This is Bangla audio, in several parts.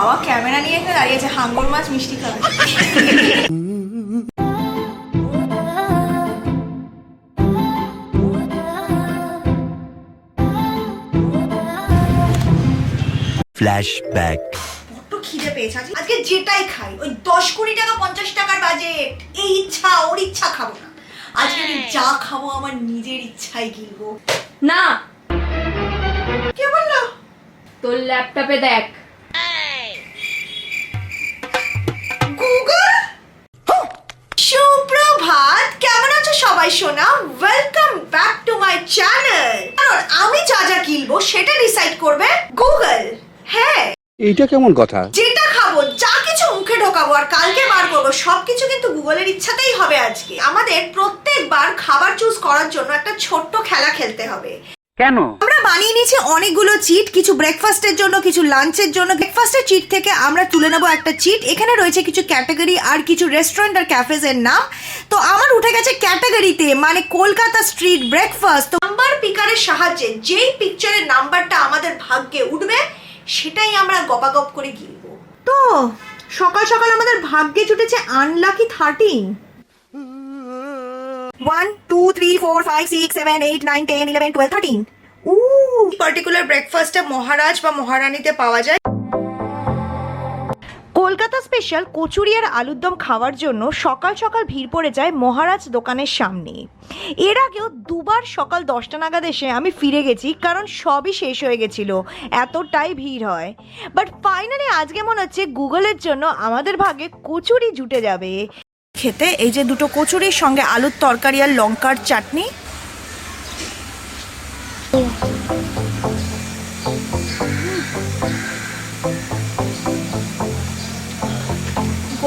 বাবা ক্যামেরা নিয়ে এখানে দাঁড়িয়েছে, হাঙ্গর মাছ মিষ্টি খাবে। ফ্ল্যাশব্যাক। বড্ড খিদে পেয়েছে আজকে যেটাই খাই ওই 10-20 টাকা 50 টাকার বাজেট, এই ইচ্ছা ওর ইচ্ছা খাবো না। আজকে আমি যা খাবো আমার নিজের ইচ্ছাই গিলবো। না, কে বললো? তোর ল্যাপটপে দেখ। গুগল। সুপ্রভাত, কেমন আছো সবাই সোনা? Welcome back to my channel. কারণ আমি যা যা কিনবো সেটা ডিসাইড করবে গুগল। হ্যাঁ, এইটা কেমন কথা? যেটা খাবো, যা কিছু মুখে ঢোকাবো আর কালকে বার করবো, সবকিছু কিন্তু গুগলের ইচ্ছাতেই হবে। আজকে আমাদের প্রত্যেকবার খাবার চুজ করার জন্য একটা ছোট্ট খেলা খেলতে হবে। কেন? আমরা বানিয়ে নিয়েছি অনেকগুলো চিট, কিছু ব্রেকফাস্টের জন্য, কিছু লাঞ্চের জন্য। ব্রেকফাস্টের চিট থেকে আমরা তুলে নেবো একটা চিট। এখানে রয়েছে কিছু ক্যাটাগরি আর কিছু রেস্টুরেন্ট আর ক্যাফেজ এর নাম। তো আমার উঠে গেছে ক্যাটাগরিতে, মানে কলকাতা স্ট্রিট ব্রেকফাস্ট। তো নাম্বার পিকারের সাহায্যে যেই পিকচারের নাম্বারটা আমাদের ভাগ্যে উঠবে সেটাই আমরা গপাগপ করে গিলবো। তো সকাল সকাল আমাদের ভাগ্যে জুটেছে আনলাকি 13। 1 2 3 4 5 6 7 8 9 10 11 12 13। পার্টিকুলার ব্রেকফাস্টটা মহারাজ বা মহারানীতে পাওয়া যায়। কলকাতা স্পেশাল কচুরি আর আলুর দম খাওয়ার জন্য সকাল সকাল ভিড় পড়ে যায় মহারাজ দোকানের সামনে। এর আগেও দুবার সকাল 10টা নাগাদ এসে আমি ফিরে গেছি, কারণ সবই শেষ হয়ে গেছিল, এতটাই ভিড় হয়। বাট ফাইনালি আজকে মনে হচ্ছে গুগলের জন্য আমাদের ভাগে কচুরি জুটে যাবে। খেতে এই যে দুটো কচুরির সঙ্গে আলুর তরকারি আর লঙ্কার চাটনি।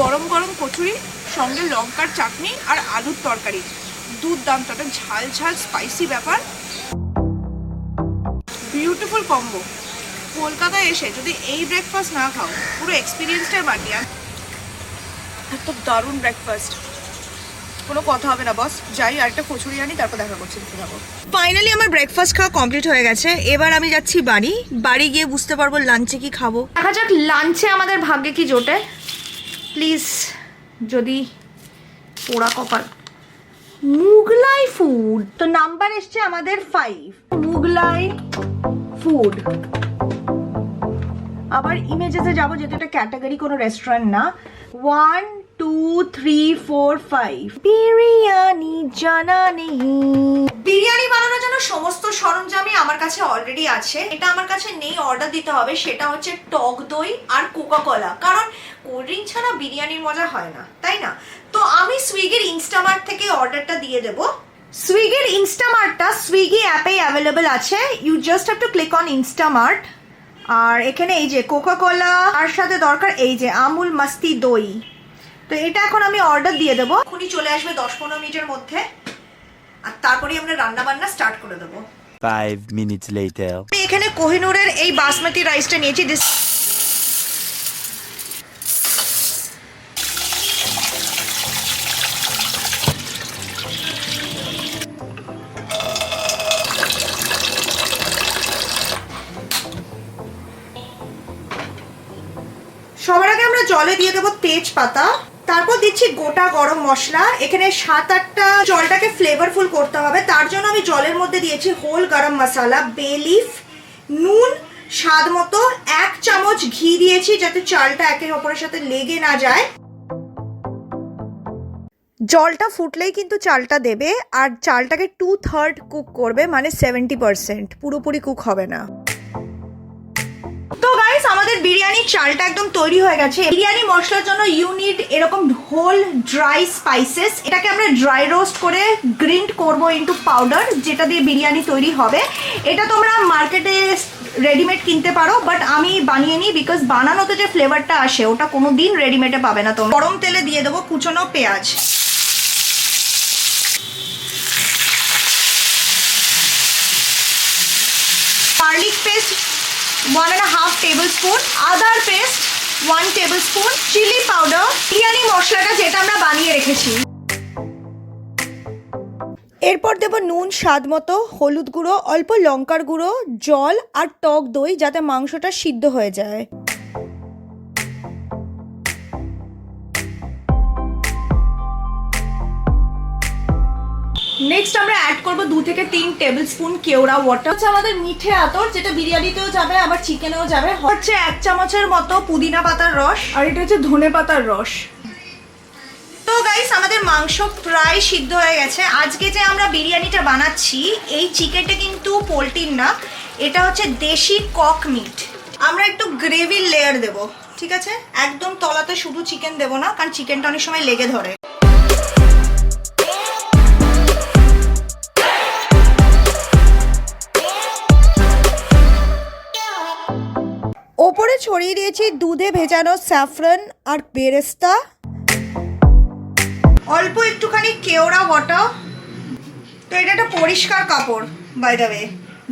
গরম গরম কচুরি সঙ্গে লঙ্কার চাটনি আর আলুর তরকারি, দুর্দান্ত, একটা ঝাল ঝাল স্পাইসি ব্যাপার। Beautiful combo. কলকাতায় এসে যদি এই ব্রেকফাস্ট না খাও, পুরো এক্সপিরিয়েন্সটাই বাকি। এত দারুণ ব্রেকফাস্ট, কোনো কথা হবে না বস। যাই আর একটা কচুরি আনি, তারপর দেখা করছি। ফাইনালি আমার ব্রেকফাস্ট খাওয়া কমপ্লিট হয়ে গেছে। এবার আমি যাচ্ছি বাড়ি গিয়ে বুঝতে পারবো লাঞ্চে কি খাবো। দেখা যাক লাঞ্চে আমাদের ভাগ্যে কি জোটে। প্লিজ, যদি পোড়া কপাল। মুগলাই ফুড, তো নাম্বার এসছে আমাদের 5। মুগলাই ফুড। আবার ইমেজেসে যাবো, যেহেতু এটা ক্যাটাগরি কোনো রেস্টুরেন্ট না। 1 2 3 4 5। বিরিয়ানি জানা নেই। বিরিয়ানি বানানোর জন্য সমস্ত সরঞ্জামই আমার কাছে অলরেডি আছে। এটা আমার কাছে নেই, অর্ডার দিতে হবে। সেটা হচ্ছে টক দই আর কোকা কোলা, কারণ কোল্ড ড্রিঙ্ক ছাড়া বিরিয়ানির মজা হয় না, তাই না? তো আমি সুইগির ইনস্টামার্ট থেকে অর্ডারটা দিয়ে দেবো। সুইগির ইনস্টামার্টটা সুইগি অ্যাপেই অ্যাভেলেবল আছে। You just have to click on Instamart. আর এখানে এই যে কোকা কোলা, আর সাথে দরকার এই যে আমুল মাস্তি দই। তো এটা এখন আমি অর্ডার দিয়ে দেবো, এখনই চলে আসবে 10-15 মিনিটের মধ্যে। আর তারপরে আমরা রান্না বান্না স্টার্ট করে দেবো। 5 minutes later. আমি এখানে কোহিনুরের এই বাসমতি রাইসটা নিয়েছি। সবার আগে আমরা জলে দিয়ে দেবো তেজপাতা, তারপর দিচ্ছি গোটা গরম মশলা। এখানে 7-8টা। জলটাকে ফ্লেভারফুল করতে হবে, তার জন্য আমি জলের মধ্যে দিয়েছি হোল গরম মশলা, বে লিফ, নুন স্বাদ মতো, 1 চামচ ঘি দিয়েছি যাতে চালটা একে অপরের সাথে লেগে না যায়। জলটা ফুটলেই কিন্তু চালটা দেবে, আর চালটাকে 2/3 কুক করবে, মানে 70%, পুরোপুরি কুক হবে না। তো গাইস, আমাদের বিরিয়ানির চালটা একদম তৈরি হয়ে গেছে। বিরিয়ানি মশলার জন্য ইউ নিড এরকম হোল ড্রাই স্পাইসেস। এটাকে আমরা ড্রাই রোস্ট করে গ্রিন্ড করব ইনটু পাউডার, যেটা দিয়ে বিরিয়ানি তৈরি হবে। এটা তোমরা মার্কেটে রেডিমেড কিনতে পারো, বাট আমি বানিয়ে নিই, বিকজ বানানোতে যে ফ্লেভারটা আসে ওটা কোনো দিন রেডিমেডে পাবে না। তো গরম তেলে দিয়ে দেবো কুচনো পেঁয়াজ, গার্লিক পেস্ট 1.5 টেবিলস্পুন, আদার paste 1 tablespoon, chilli powder, biryani মশলাটা যেটা আমরা বানিয়ে রেখেছি। এরপর দেব নুন স্বাদ মতো, হলুদ গুঁড়ো, অল্প লঙ্কার গুঁড়ো, জল আর টক দই, যাতে মাংসটা সিদ্ধ হয়ে যায়। নেক্সট আমরা অ্যাড করব 2 থেকে 3 টেবিলস্পুন কেওড়া ওয়াটার। হচ্ছে আমাদের মিঠে আতর, যেটা বিরিয়ানিতেও যাবে আবার চিকেনেও যাবে। হচ্ছে 1 চামচের মতো পুদিনা পাতার রস, আর এটা হচ্ছে ধনে পাতার রস। তো গাইস, আমাদের মাংস প্রায় সিদ্ধ হয়ে গেছে। আজকে যে আমরা বিরিয়ানিটা বানাচ্ছি, এই চিকেনটা কিন্তু পোলট্রির না, এটা হচ্ছে দেশি কক মিট। আমরা একটু গ্রেভির লেয়ার দেব, ঠিক আছে? একদম তলাতে শুধু চিকেন দেব না, কারণ চিকেনটা অনেক সময় লেগে ধরে। ওপরে ছড়িয়ে দিয়েছি দুধে ভেজানো স্যাফরন আর বেরেস্তা, অল্প একটুখানি কেওড়া ওয়াটার। তো এটা একটা পরিষ্কার কাপড় বাই দ্য ওয়ে,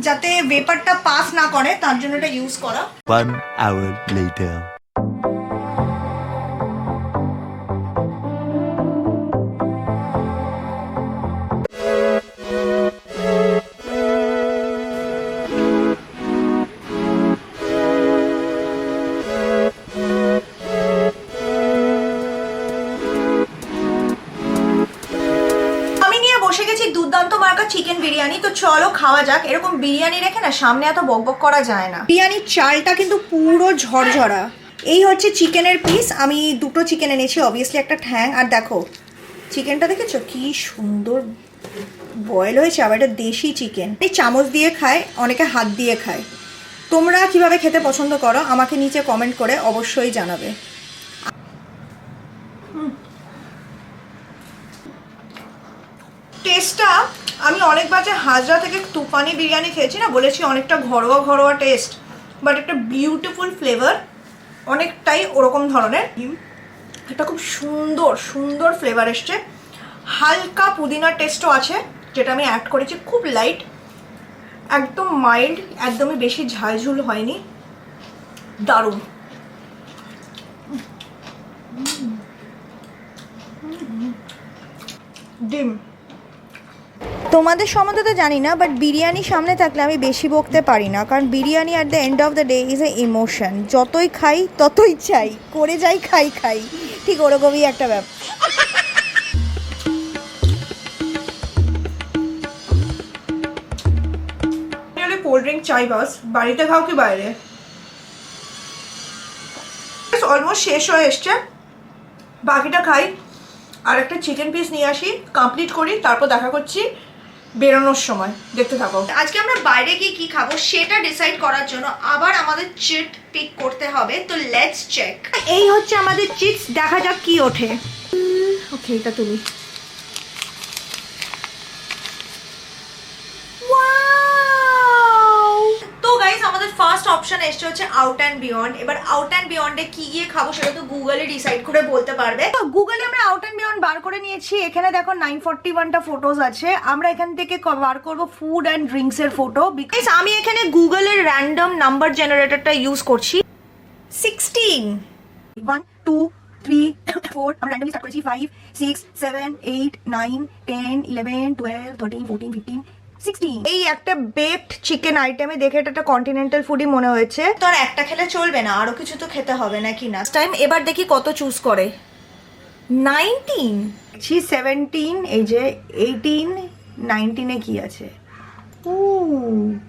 যাতে ভেপারটা পাস না করে, তার জন্য এটা ইউজ করা। 1 hour later. বসে গেছি দুর্দান্ত মার্কা চিকেন বিরিয়ানি। তো চলো খাওয়া যাক। এরকম বিরিয়ানি রেখে না সামনে এত বকবক করা যায় না। বিরিয়ানির চালটা কিন্তু পুরো ঝরঝরা। এই হচ্ছে চিকেনের পিস। আমি 2টো চিকেন এনেছি, অবভিয়াসলি একটা ঠ্যাং। আর দেখো চিকেনটা দেখেছো কি সুন্দর বয়েল হয়েছে। আবার এটা দেশি চিকেন। এই চামচ দিয়ে খায়, অনেকে হাত দিয়ে খায়। তোমরা কিভাবে খেতে পছন্দ করো আমাকে নিচে কমেন্ট করে অবশ্যই জানাবে। টেস্টটা আমি অনেকবার যে হাজরা থেকে তুফানি বিরিয়ানি খেয়েছি না, বলেছি অনেকটা ঘরোয়া ঘরোয়া টেস্ট, বাট একটা বিউটিফুল ফ্লেভার, অনেকটাই ওরকম ধরনের। এটা খুব সুন্দর সুন্দর ফ্লেভার এসছে। হালকা পুদিনার টেস্টও আছে, যেটা আমি অ্যাড করেছি। খুব লাইট, একদম মাইল্ড, একদমই বেশি ঝালঝুল হয়নি। দারুণ। ডিম তোমাদের সম্বন্ধে তো জানি না, বাট বিরিয়ানি সামনে থাকলে আমি বেশি বকতে পারি না, কারণ biryani at the end of the day is a emotion. যতই খাই ততই চাই, করে যাই খাই খাই, ঠিক ওরকমই একটা ব্যাপার। কোল্ড ড্রিঙ্ক চাই বাস, বাড়িতে খাও কি বাইরে? অলমোস্ট শেষ হয়ে এসছে, বাকিটা খাই। আর একটা চিকেন পিস নিয়ে আসি, কমপ্লিট করি, তারপর দেখা করছি বেরোনোর সময়। দেখতে থাকো। আজকে আমরা বাইরে গিয়ে কি খাবো সেটা ডিসাইড করার জন্য আবার আমাদের চিট পিক করতে হবে। তো লেটস চেক। এই হচ্ছে আমাদের চিটস, দেখা যাক কি ওঠে। ওকে, এটা তুমি। তো গাইস, আমাদের ফার্স্ট অপশন এসছে হচ্ছে আউট অ্যান্ড বিয়ন্ড। এবার আউট অ্যান্ড বিয়ন্ডে কি গিয়ে খাবো সেটা তো গুগলে ডিসাইড করে বলতে পারবে। তো গুগলে আমরা আউট অ্যান্ড বিয়ন্ড বার করে নিয়েছি। এখানে দেখো 941টা ফটোজ আছে। আমরা এখান থেকে বার করব ফুড অ্যান্ড ড্রিঙ্কস এর ফটো। বিকজ আমি এখানে গুগলের র্যান্ডম নাম্বার জেনারেটরটা ইউজ করছি। 16 1 2 3 4 আমরা র্যান্ডমলি স্টার্ট করেছি। 5 6 7 8 9 10 11 12 13 14 15 16। এই একটা বেকড চিকেন আইটেমে দেখে এটা একটা কন্টিনেন্টাল ফুডই মনে হয়েছে। তো আর একটা খেলে চলবে না, আরো কিছু তো খেতে হবে নাকি না টাইম। এবার দেখি কত চুজ করে। 19, 17, এই যে 18, 19 এ কি আছে?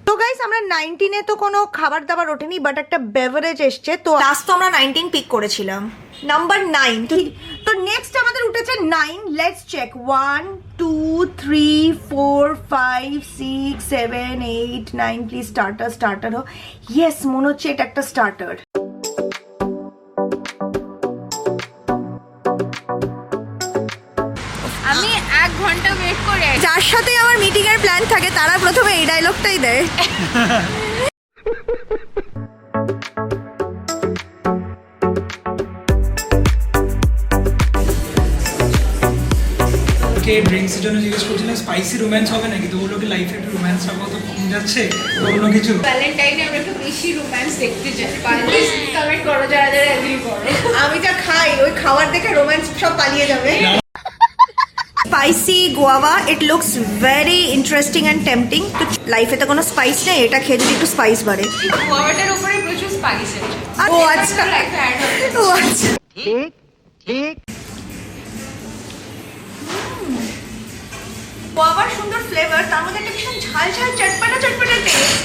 তো গাইস, আমরা 19 এ তো কোনো খাবার দাবার ওঠেনি, বাট একটা বেভারেজ এসছে। তো লাস্ট তো আমরা 19 পিক করেছিলাম। নাম্বার 9। তো নেক্সট আমাদের উঠেছে 9। Let's check. 1 2 3 4 5 6 7 8 9। প্লিজ স্টার্টার হো। ইয়েস, মনে হচ্ছে এটা একটা স্টার্টার। আমি 1 ঘন্টা ওয়েট করে যার সাথে আমার মিটিং এর প্ল্যান থাকে তারা প্রথমে এই ডায়লগটাই দেয়। কে ড্রিঙ্কসের জন্য জিজ্ঞেস করছিলেন স্পাইসি রোম্যান্স হবে নাকি, তো বললো কি লাইফে একটু রোম্যান্সটা কত কম যাচ্ছে, অন্য কিছু। ভ্যালেন্টাইনে আমরা একটু বেশি রোম্যান্স দেখতে চাই। প্লিজ কমেন্ট করো যারা যারা এগ্রি করো। আমি যা খাই ওই খাবার দেখে রোম্যান্স সব পালিয়ে যাবে। Spicy guava, it looks very interesting and tempting. তো লাইফে তো কোনো স্পাইস নেই, এটা খেয়ে যদি একটু স্পাইস বাড়ে। গুয়াভাটার উপরে প্রচুর স্পাইস আছে। ও আচ্ছা, লাইফে অ্যাড হবে। ও আচ্ছা। বাবার সুন্দর ফ্লেভার, তার মধ্যে একটা ভীষণ ঝাল ঝাল চটপটা চটপটা টেস্ট।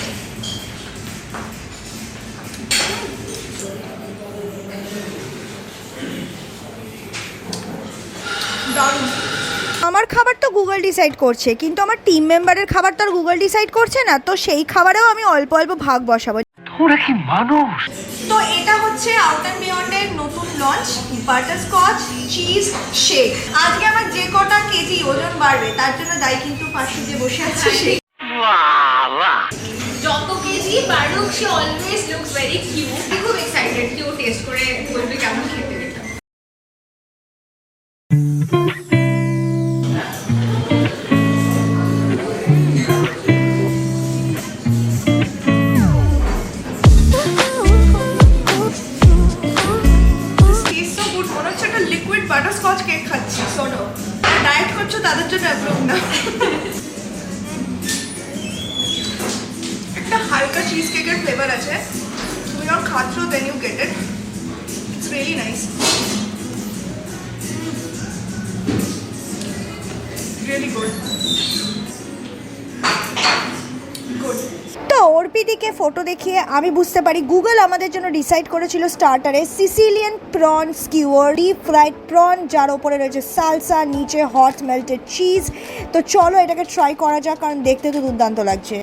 দারুণ। আমার খাবার তো গুগল ডিসাইড করছে, কিন্তু আমার টিম মেম্বারের খাবার তো আর গুগল ডিসাইড করছে না, তো সেই খাবারেও আমি অল্প অল্প ভাগ বসাবো। তোরা কি মানুষ? তো এটা হচ্ছে আউট অ্যান্ড বিয়ন্ডের নতুন লঞ্চ বাটারস্কচ চিজ শেক। আজকে আমার যে কটা কেজি ওজন বাড়বে তার জন্য দায়ী কিন্তু পাশে যে বসে আছে সে। যত কেজি বাড়ুক সে অলওয়েজ লুকস ভেরি কিউট। খুব এক্সাইটেড কি ও টেস্ট করে বলবে কেমন খেতে এটা। বাটারস্কচ কেক খাচ্ছি, শোনো ডায়েট করছো তাদের জন্য অ্যাপ্রুভ না। একটা হালকা চিজ কেকের ফ্লেভার আছে, তুমি যখন খাচ্ছো then you get it, it's really nice, really good good. তো অর্পিদিকে ফটো দেখিয়ে আমি বুঝতে পারি গুগল আমাদের জন্য ডিসাইড করেছিল স্টার্টারে Sicilian prawn skewer, deep fried prawn যার ওপরে রয়েছে সালসা, নিচে হট মেল্টেড চিজ। তো চলো এটাকে ট্রাই করা যাক, কারণ দেখতে তো দুর্দান্ত লাগছে।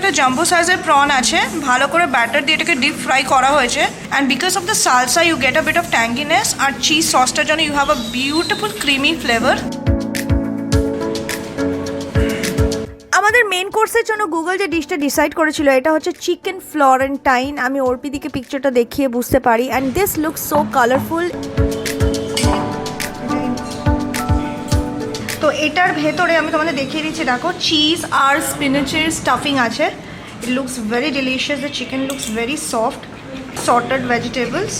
একটা জাম্বো সাইজের প্রন আছে, ভালো করে ব্যাটার দিয়ে এটাকে ডিপ ফ্রাই করা হয়েছে, and because of the salsa you get a bit of tanginess, আর চিজ সসটার জন্য you have a beautiful creamy flavour. আমাদের মেন কোর্সের জন্য গুগল যে ডিশটা ডিসাইড করেছিল এটা হচ্ছে চিকেন ফ্লোরেন্টাইন। আমি অর্পিদিকে পিকচারটা দেখিয়ে বুঝতে পারি, and this looks so colourful. তো এটার ভেতরে আমি তোমাদের দেখিয়ে দিচ্ছি, দেখো চিজ আর স্পিনাচের স্টাফিং আছে। It looks very delicious, the chicken looks very soft, sorted vegetables.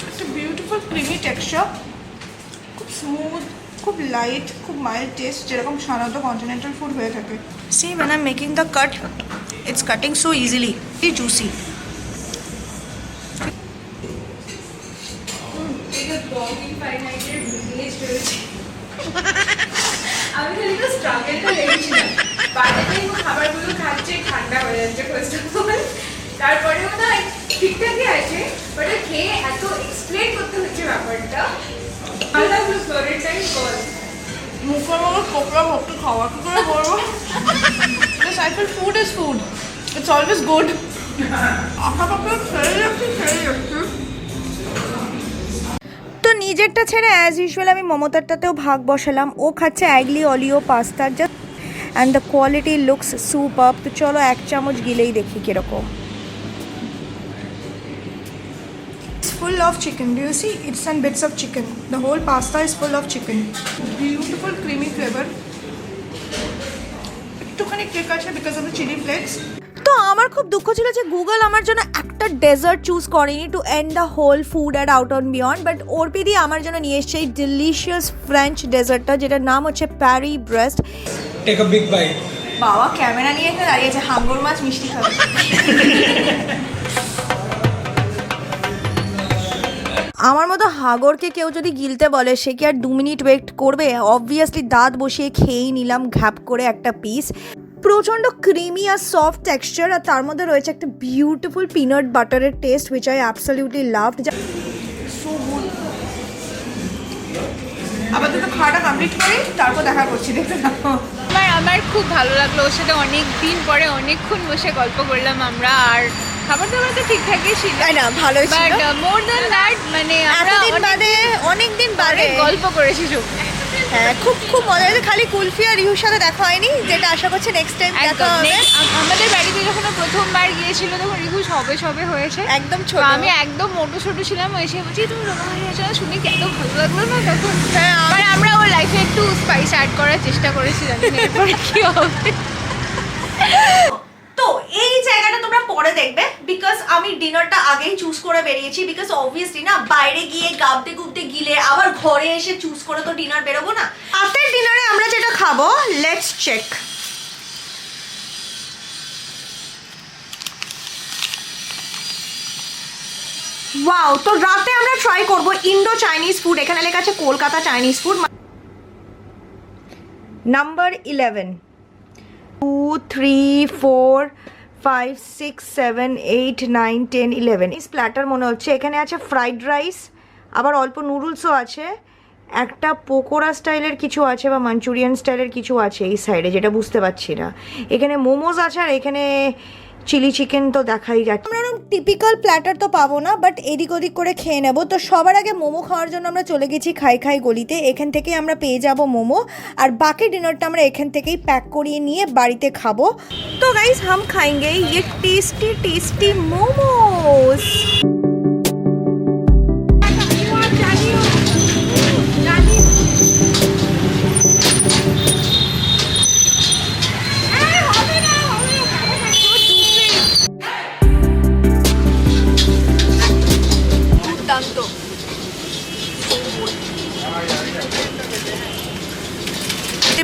একটা বিউটিফুল ক্রিমি টেক্সচার, খুব স্মুথ, খুব লাইট, খুব মাইল্ড টেস্ট, যেরকম সাধারণত কন্টিনেন্টাল ফুড হয়ে থাকে। See when I'm making the cut, it's cutting so easily, very juicy. আমি খালি তো স্ট্রাগলটা লেগেছিলাম, বাইরে থেকে খাবারগুলো খাচ্ছে ঠান্ডা হয়ে যাচ্ছে ফার্স্ট অফ অল, তারপরেও না ঠিকঠাকই আছে, বাট খেয়ে এত এক্সপ্লেন করতে হচ্ছে ব্যাপারটা। আলাদা ফ্লোরেন্টাইন বল মুখের মতো কোপড়া ভক্তি খাওয়া কি করে করবো? Because I feel food is food. It's always good. আঁকাপাকা ছেড়ে যাচ্ছি। তো নিজেরটা ছেড়ে অ্যাজ ইউজুয়াল আমি মমতারটাতেও ভাগ বসালাম। ও খাচ্ছে অ্যাগলি অলিও পাস্তার, just and the quality looks super. তো চলো এক চামচ গিলেই দেখি কিরকম। Full of chicken. Do you see? It's and bits of chicken. The whole pasta is full of chicken. Beautiful creamy flavor. একটুখানি কেক আছে because of the chili flakes. তো আমার খুব দুঃখ ছিল যে গুগল আমার জন্য একটা ডেজার্ট চুজ করেনি to end the whole food at out on beyond, but অর্পিদি আমার জন্য নিয়ে এসছে এই ডিলিশিয়াস ফ্রেঞ্চ ডেজার্টটা, যেটার নাম হচ্ছে Paris Brest. Take a big bite. বাবা ক্যামেরা নিয়ে এখানে দাঁড়িয়েছে, হাঙ্গর মাছ মিষ্টি খাবে। আমার মতো হাগরকে কেউ যদি গিলতে বলে সে কি আর 2 মিনিট ওয়েট করবে? অবভিয়াসলি দাঁত বসিয়ে খেয়েই নিলাম ঘ্যাপ করে একটা পিস। প্রচণ্ড ক্রিমি আর সফট টেক্সচার, আর তার মধ্যে রয়েছে একটা বিউটিফুল পিনাট বাটারের taste which I absolutely loved. So good. আপাতত খাওয়াটা কমপ্লিট করি, তারপর দেখা করছি, দেখতে থাকো। আমার খুব ভালো লাগলো, ওর সাথে অনেক দিন পরে অনেকক্ষণ বসে গল্প করলাম আমরা, আর খাবার দাবার তো ঠিকঠাকই ছিল, তাই না? ভালোই ছিল, বাট মোর দ্যান দ্যাট মানে আমরা অনেক দিন বাদে গল্প করেছি। হ্যাঁ, খুব খুব মজা হয়েছে। খালি কুলফি আর রিহুর সাথে দেখা হয়নি, যেটা আশা করছি নেক্সট টাইম দেখা হবে। আমাদের বাড়িতে যখন প্রথমবার গিয়েছিল তখন রিহু সবে হয়েছে, একদম ছোট, আমি একদম মোটো ছোট ছিলাম। এসে বলছি তুমি রোগা হয়ে গেছো, শুনে কি এত ভালো লাগলো না তখন। হ্যাঁ, মানে আমরা ওর লাইফে একটু স্পাইস অ্যাড করার চেষ্টা করেছি, জানি না এরপরে কি হবে। তো এই জায়গাটা তোমরা পরে দেখবে, বিকজ আমি ডিনারটা আগেই চুজ করে বেরিয়েছি, বিকজ অবভিয়াসলি না বাইরে গিয়ে গাবতে গুবতে গিলে আবার ঘরে এসে চুজ করে তো ডিনার বেরোবো না। রাতের ডিনারে আমরা যেটা খাবো, লেটস চেক। ওয়াও, তো রাতে আমরা ট্রাই করব ইন্ডো চাইনিজ ফুড। এখানে লেখা আছে কলকাতা চাইনিজ ফুড। নাম্বার 11, 2, 3, 4, 5, 6, 7, 8, 9, 10, 11 এই প্ল্যাটার মনে হচ্ছে। এখানে আছে ফ্রাইড রাইস, আবার অল্প নুডলসও আছে, একটা পকোড়া স্টাইলের কিছু আছে বা মাঞ্চুরিয়ান স্টাইলের কিছু আছে এই সাইডে, যেটা বুঝতে পারছি না। এখানে মোমোজ আছে, আর এখানে চিলি চিকেন তো দেখাই যাচ্ছে। আমরা এরকম টিপিক্যাল প্ল্যাটার তো পাবো না, বাট এদিক ওদিক করে খেয়ে নেবো। তো সবার আগে মোমো খাওয়ার জন্য আমরা চলে গেছি খাই খাই গলিতে। এখান থেকেই আমরা পেয়ে যাব মোমো, আর বাকি ডিনারটা আমরা এখান থেকেই প্যাক করিয়ে নিয়ে বাড়িতে খাবো। তো গাইস হাম খাएंगे ये टेस्टी टेस्टी मोमोज।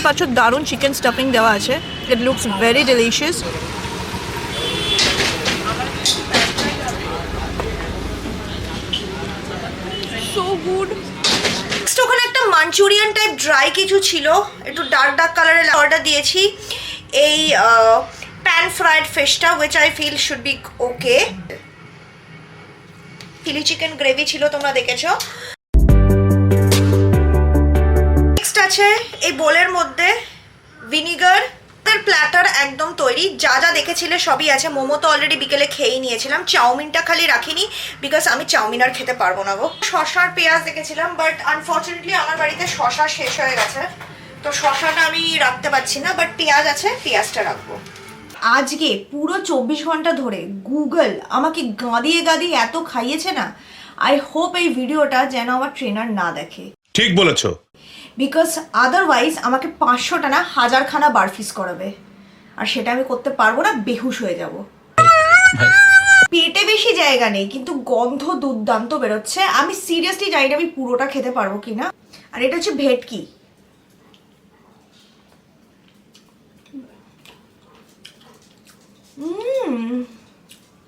পাচ্ছ দারুণ চিকেন স্টাফিং দেওয়া আছে। It looks very delicious. So good. ওখানে একটা মাঞ্চুরিয়ান টাইপ ড্রাই কিছু ছিল, একটু ডার্ক ডার্ক কালারের অর্ডার দিয়েছি। এই প্যান ফ্রাইড ফিশটা, which I feel should be okay. Chilli chicken gravy ছিল, তোমরা দেখেছো। আছে এই বোলের মধ্যে ভিনিগার। প্ল্যাটার একদম তৈরি, যা যা দেখেছিলে সবই আছে। মোমো তো অলরেডি বিকেলে খেয়েই নিয়েছিলাম, চাউমিনটা খালি রাখিনি বিকজ আমি চাউমিন আর খেতে পারবো না গো। শসার পেঁয়াজ দেখেছিলাম, বাট আনফর্চুনেটলি আমার বাড়িতে শসা শেষ হয়ে গেছে, তো শসাটা আমি রাখতে পারছি না, বাট পেঁয়াজ আছে, পেঁয়াজটা রাখবো। আজকে পুরো 24 ঘন্টা ধরে গুগল আমাকে গাঁদিয়ে গাঁদিয়ে এত খাইয়েছে না, আই হোপ এই ভিডিওটা যেন আমার ট্রেনার না দেখে। ঠিক বলেছো। বিকজ আদারওয়াইজ আমাকে 500টা না 1000খানা বারফিস করাবে, আর সেটা আমি করতে পারবো না, বেহুশ হয়ে যাব। পেটে বেশি জায়গা নেই, কিন্তু গন্ধ দুর্দান্ত বেরোচ্ছে। আমি সিরিয়াসলি জানি না আমি পুরোটা খেতে পারবো কিনা। আর এটা হচ্ছে ভেটকি।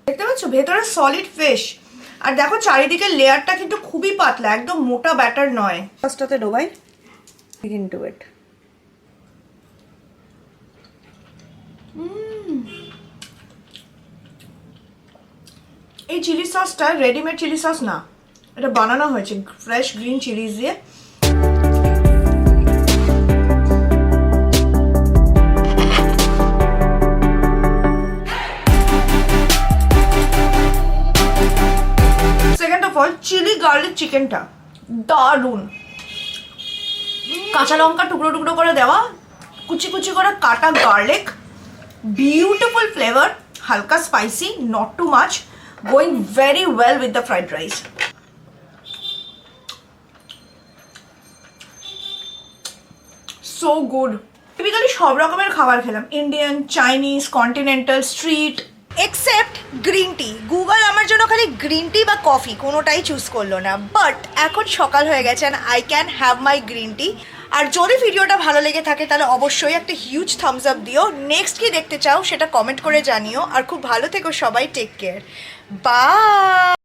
দেখতে পাচ্ছ ভেতরে সলিড ফিশ, আর দেখো চারিদিকে লেয়ারটা কিন্তু খুবই পাতলা, একদম মোটা ব্যাটার নয়। ফার্স্টটাতে ডোবাই into it. এই চিলি সসটা রেডিমেড চিলি সস না, এটা বানানো হয়েছে ফ্রেশ গ্রিন চিলিজ দিয়ে। Second of all chilli garlic চিকেনটা দারুন। কাঁচা লঙ্কা টুকরো টুকরো করে দেওয়া, কুচি কুচি করে কাটা গার্লিক, বিউটিফুল ফ্লেভার, হালকা spicy, not too much, going very well with the fried rice. So good. Typically সব রকমের খাবার খেলাম, Indian, Chinese, continental, street, except green tea. Google আমার জন্য খালি গ্রিন টি বা কফি কোনোটাই চুজ করলো না, বাট এখন সকাল হয়ে গেছে and I can have my green tea. আর যদি ভিডিওটা ভালো লেগে থাকে তাহলে অবশ্যই একটা হিউজ থামস আপ দিও। নেক্সট কি দেখতে চাও সেটা কমেন্ট করে জানিও, আর খুব ভালো থেকো সবাই। Take care, by.